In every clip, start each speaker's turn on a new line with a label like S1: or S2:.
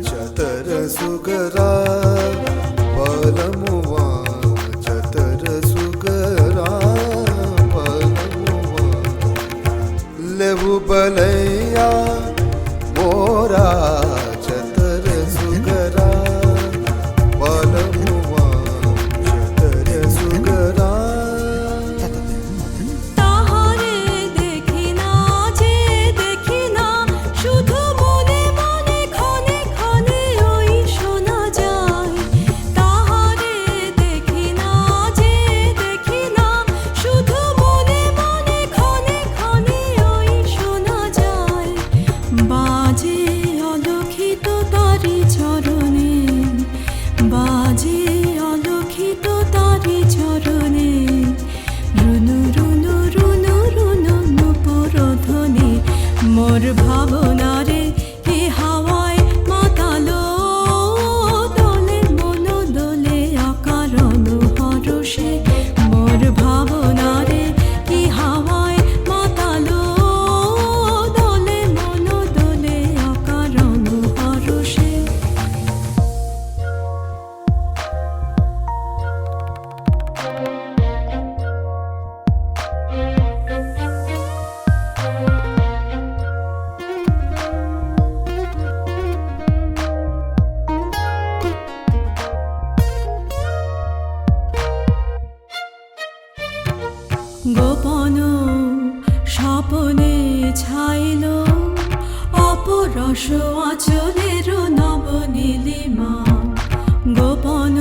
S1: चतर सुगरा पलमुवा चतर सुगरा पलमुवा लेवु बलैया मोरा चतर सुगरा पलमुवा चतर सुगरा
S2: मोर भावना रे हे हावाय मातालो दोले मनो दोले आकारण हरषे मोर भावना रे हे हावाय मातालो दोले मनो दोले आकारण हरषे গোপন স্বপনে ছাইল অপরস আচলের নবনীলিমা গোপন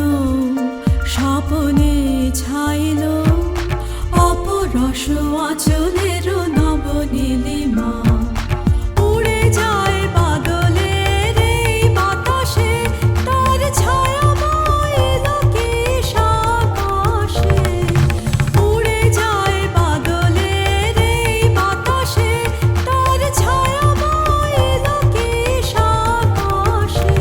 S2: স্বপনে ছাইল অপরস আচলের নবনীলিমা উড়ে যায় বাদলের এই বাতাসে তার ছায়াময় লোকেশ আকাশে উড়ে যায় বাদলের এই বাতাসে তার ছায়াময় লোকেশ আকাশে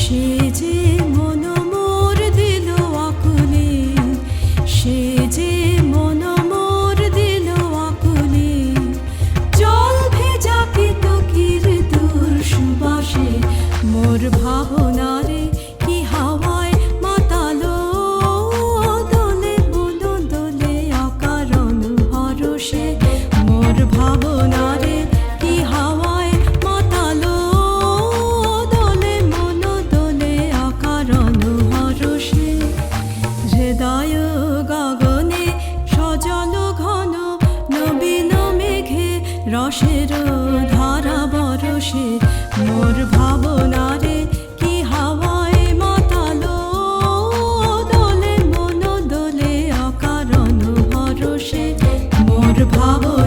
S2: সে যে মন মোর দিল আকুলে সে যে মন মোর দিল আকুলে জল ভেজা পিতকির দূর সুবাসে মোর ভাবনা রে কি হাওয়ায় মাতালো দোলে বলো দোলে আকারণ হরষে মোর ভাবনা রে কি হাওয়ায় মাতালো দোলে মনো দোলে আকারণ হরষে হৃদয় গগনে সজল ঘন নবীন মেঘে রসের ধারা বরষে মোর ভাবনা রে কি হাওয়ায় মাতালো দোলে মনো দোলে আকারণ হরষে মোর ভাবনা